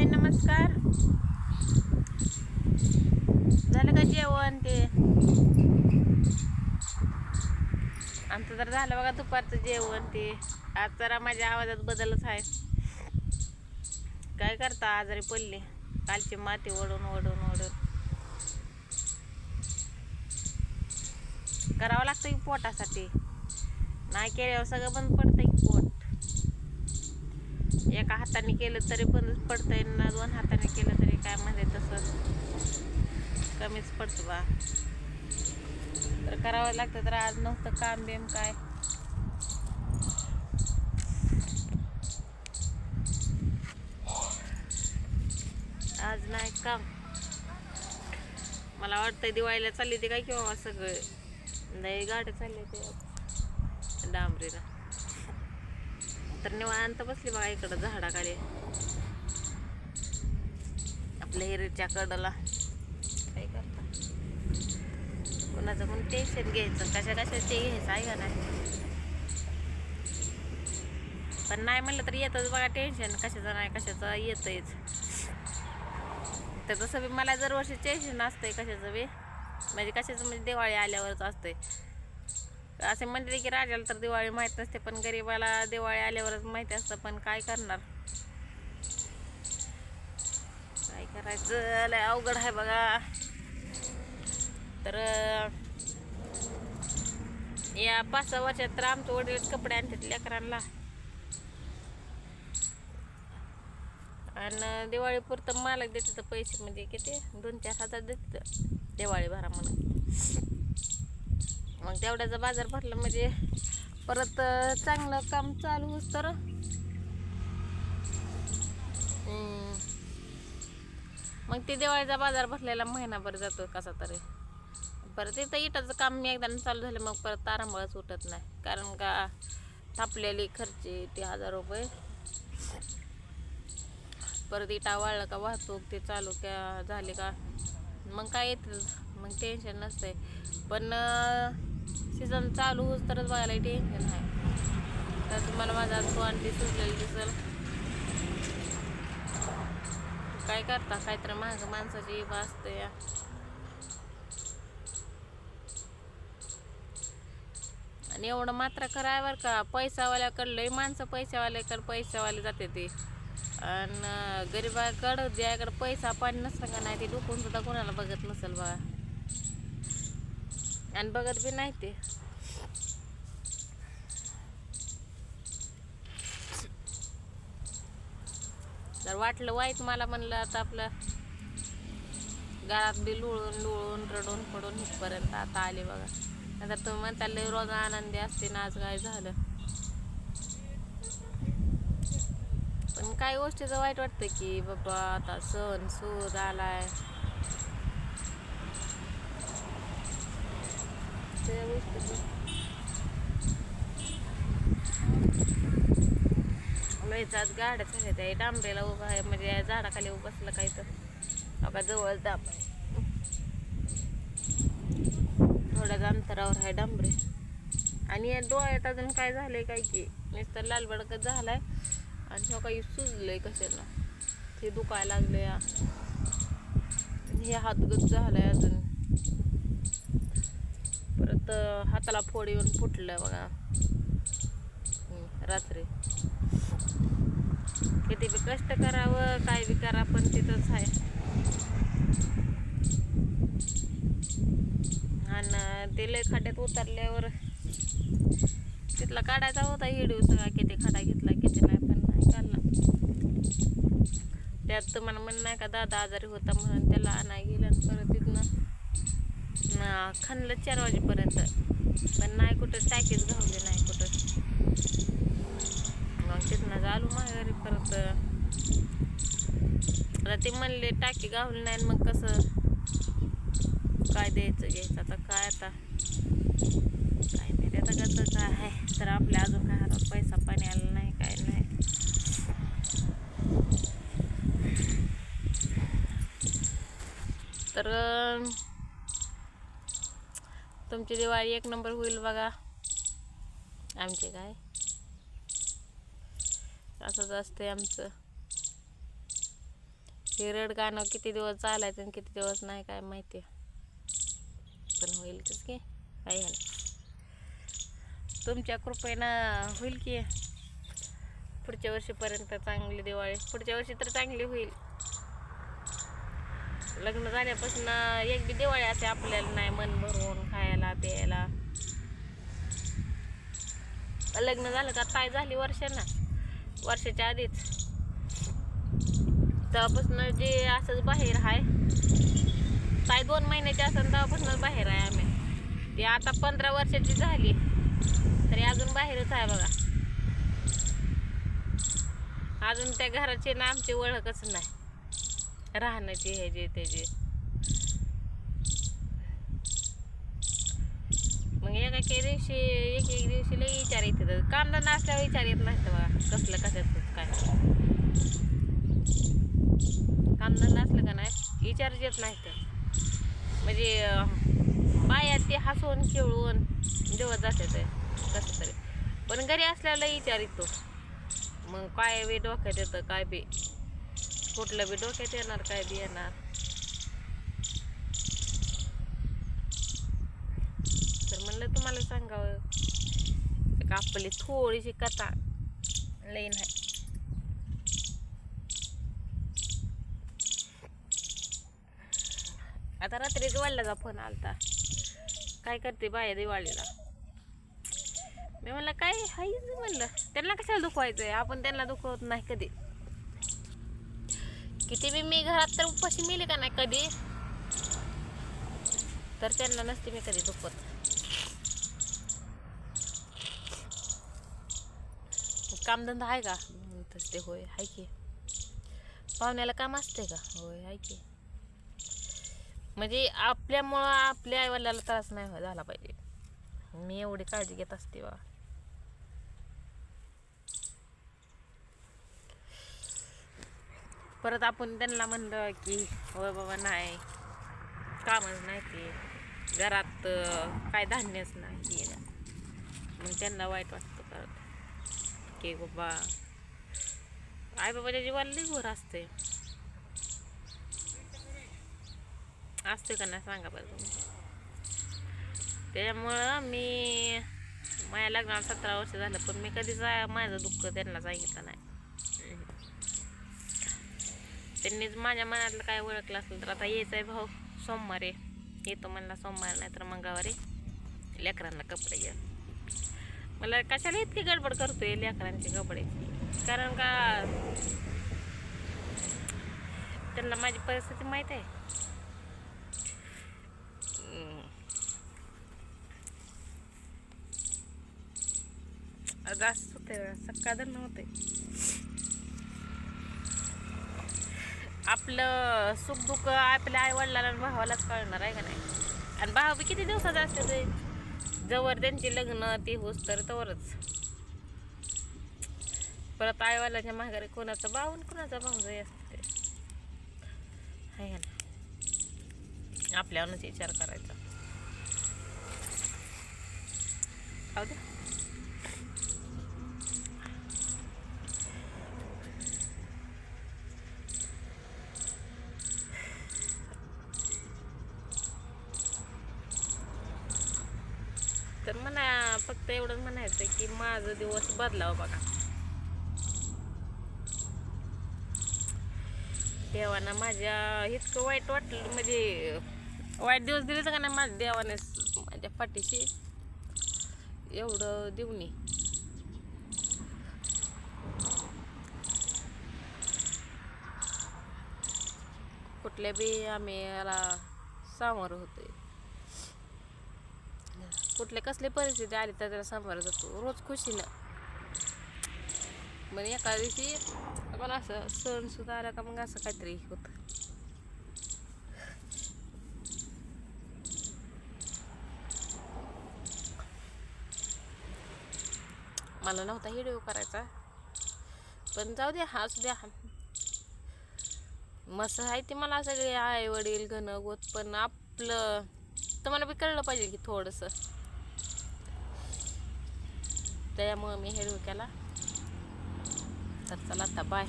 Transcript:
हाय नमस्कार. झालं का जेवण ते? आमचं तर झालं बघा दुपारचं जेवण ते. आज जरा माझ्या आवाजात बदलच आहे. काय करता, आजारी पडले. कालची माती ओढून ओढून ओढून करावं लागतं की पोटासाठी. नाही केल्यावर सगळं बंद पडतंय की पोट. एका हाताने केलं तरी बंदच पडतंय ना, दोन हाताने केलं तरी काय म्हणजे तसं कमीच पडतं बा. तर करावं लागतं. तर आज नव्हतं काम बिम काय. आज नाही काम. मला वाटतंय दिवाळीला चालली ते काय किंवा सगळे नाही गाड्या चालले ते डांबरीला. तर निवांत बसली बघा इकडं झाडाखाली आपल्या हिरीच्या कडला. काय करता, कोणाचं पण टेन्शन घ्यायचं, कशा कशाचे घ्यायचं आहे का नाही. पण नाही म्हणलं तर येतच बघा टेन्शन, कशाचं नाही कशाचं येतच. तर तसं बी मला दरवर्षी टेन्शन असतंय कशाचं बी, म्हणजे कशाचं म्हणजे दिवाळी आल्यावरच असतंय. असे म्हणले की राजाला तर दिवाळी माहीत नसते, पण गरीबाला दिवाळी आल्यावरच माहिती असतं. पण काय करणार, काय करायचं, लय अवघड आहे बघा. तर या 5-6 वर्षात तर आमचं वडील कपडे आणतात लेकरांना, आणि दिवाळीपुरतं मालक देते तर पैसे म्हणजे किती 2-4 हजार देते दिवाळी भरा म्हणून. मग तेवढ्याचा बाजार भरला म्हणजे परत चांगलं काम चालू होत. तर मग ते दिवाळीचा बाजार भरलेला महिनाभर जातो कसा तरी. परत तिथं इटाचं काम मी एकदा चालू झालं मग परत तारांबळच उठत नाही. कारण का थापलेली खर्ची ते 1000 रुपये. परत इटा वाळलं का वाहतूक ते चालू का झाले का मग काय येतं, मग टेन्शन नसतंय. पण सीझन चालू होत तरच बघायला टेन्शन आहे. तर तुम्हाला माझा तोंड सुजलेलं दिसेल. काय करता, काहीतरी महाग माणसाची असते. आणि एवढं मात्र करायवर का पैसावाल्याकडलंही माणसं पैशावाले जाते ते, आणि गरीबाकडं ज्याकडं पैसा पाणी नसतं का नाही ते डुकून सुद्धा कोणाला बघत नसेल बघा, आणि बघत बी नाही ते. जर वाटलं वाईट मला म्हणलं आता आपलं घरात बी लुळून लुळून रडून पडून इथपर्यंत आता आले बघा. नंतर तुम्ही म्हणता लय रोज आनंदी असते ना, आज काय झालं. पण काही गोष्टीचं वाईट वाटतं की बाबा आता सण सूद आलाय, त्या गोष्टीचं लयच गाड्या झाल्या. त्या डांबरेला उभा आहे म्हणजे झाडाखाली उभं बसलं काही तर बघा जवळ दाब थोड्याच अंतरावर आहे डांबरे. आणि या डोळ्यात अजून काय झालंय काय की नुसतं लालबडकच झालाय, आणि सकाळी सुजलंय कशाला ते दुखायला लागले. हे हातगत झालाय अजून. परत हाताला फोड येऊन फुटलं बघा रात्री. किती बी कष्ट करावं काय बी करा पण तिथंच आहे. आणि ते लय खड्ड्यात उतरल्यावर तिथला काढायचा होता व्हिडिओ सगळा, किती खडा घेतला किती नाही, पण नाही काढला. त्यात तुम्हाला म्हणणं नाही का दादा आजारी होता म्हणून त्याला आणाय गेलं, परत तिथनं खणलं 4 वाजेपर्यंत, पण नाही कुठं टाकीच घावली नाही कुठं. मग तिथनं आलो माघारी. परत आता ते म्हणले टाकी गावली नाही, मग कसं काय द्यायचं घ्यायचं. आता काय आता काय नाही त्याचं कसं काय आहे. तर आपल्या अजून काय हातात पैसा पाणी आला नाही काय नाही. तर तुमची दिवाळी 1 नंबर होईल बघा. आमचे काय असंच असते आमचं. हे रड गाणं किती दिवस चालायचं आणि किती दिवस नाही काय माहिती, पण होईल की काय झालं तुमच्या कृपेनं होईल की पुढच्या वर्षीपर्यंत चांगली दिवाळी. पुढच्या वर्षी तर चांगली होईल. लग्न झाल्यापासून एक बी दिवाळी असे आपल्याला नाही मन भरून खायला प्यायला. लग्न झालं का ताई झाली वर्षाच्या आधीच, तेव्हापासून जे असंच बाहेर आहे. ताई 2 महिन्याची असेल तेव्हापासूनच बाहेर आहे आम्ही. ती आता 15 वर्षाची झाली तरी अजून बाहेरच आहे बघा. अजून त्या घराची ना आमची ओळखच नाही, राहण्याची ह्याची त्याची. मग एक दिवशी लई विचार येते. कामधंदा असल्यावर विचार येत नाही बघा कसलं कशाचं काय. कामधंदा असलं का नाही विचारच येत नाही. ते म्हणजे बाया ते हसून खेळून जेवत जाते ते कसं तरी, पण घरी असल्यावर विचार येतो. मग काय बी डोक्यात येतं, काय बी कुठलं बी डोक्यात येणार, काय बी येणार. तर म्हणलं तुम्हाला सांगावं का आपली थोडीशी कथा, लई नाही. आता रात्रीच वडिलाचा फोन आलता, काय करते बाया दिवाळीला. मी म्हणलं काय हायच, म्हणलं त्यांना कशाला दुखवायचंय, आपण त्यांना दुखवत नाही कधी. किती बी मी घरात तर उपाशी मिले का नाही कधी, तर त्यांना नसते मी कधी दुखवत. कामधंदा आहे का म्हणतच ते, होय आहे की. पाहुण्याला काम असते का, होय आहे की. म्हणजे आपल्यामुळं आपल्या आईवडिलाला त्रास नाही झाला पाहिजे, मी एवढी काळजी घेत असते बा. परत आपण त्यांना म्हणलं की होय बाबा नाही कामच नाही, ते घरात काय धान्यच नाही, मग त्यांना वाईट वाटतं परत की बाबा आई बाबाच्या जीवाला लई घोर असते का नाही सांगा बरं तुम्ही. त्याच्यामुळं मी माझ्या लग्नाला 17 वर्ष झालं, पण मी कधीच माझं दुःख त्यांना सांगितलं नाही. त्यांनीच माझ्या मनातलं काय ओळखलं असेल तर आता यायचं आहे भाऊ सोमवारी, येतो म्हणला सोमवारी नाही तर मंगळवारी लेकरांना कपडे घ्या. मला कशाला इतकी गडबड करतोय लेकरांचे कपडे, कारण का त्यांना माझी परिस्थिती माहीत आहे. जास्त होते सकाळ नव्हते. आपलं सुख दुःख आपल्या आई वडिलांना भावालाच कळणार आहे का नाही. आणि भाव बी किती दिवसाचा असते ते, जवळ त्यांची लग्न ती होस तर तवरच. परत आई वडिलांच्या माघारी कोणाचा भाऊ आणि कोणाचा भाऊजाई असते, आहे का ना. आपल्यावरच विचार करायचा. तर मला फक्त एवढंच म्हणायचं की माझं दिवस बदलावं बघा. देवानं माझ्या इतकं वाईट वाटलं, म्हणजे वाईट दिवस दिलेच का नाही माझ्या देवाने माझ्या पाठीशी एवढं देऊनी. कुठल्या बी आम्ही याला सामोरं होतोय, कुठल्या कसली परिस्थिती आली तर त्याला सामोरं जातो रोज खुशीनं. मग एका दिवशी आपण असं सण सुद्धा आला का मग असं काहीतरी होतं. मला नव्हता व्हिडिओ करायचा, पण जाऊ द्या, असू द्या. मस्त आहे ते मला सगळे आई वडील घन गोत, पण आपलं तुम्हाला बी कळलं पाहिजे की थोडंसं. त्यामुळं मी व्हिडिओ केला. तर चला आता बाय.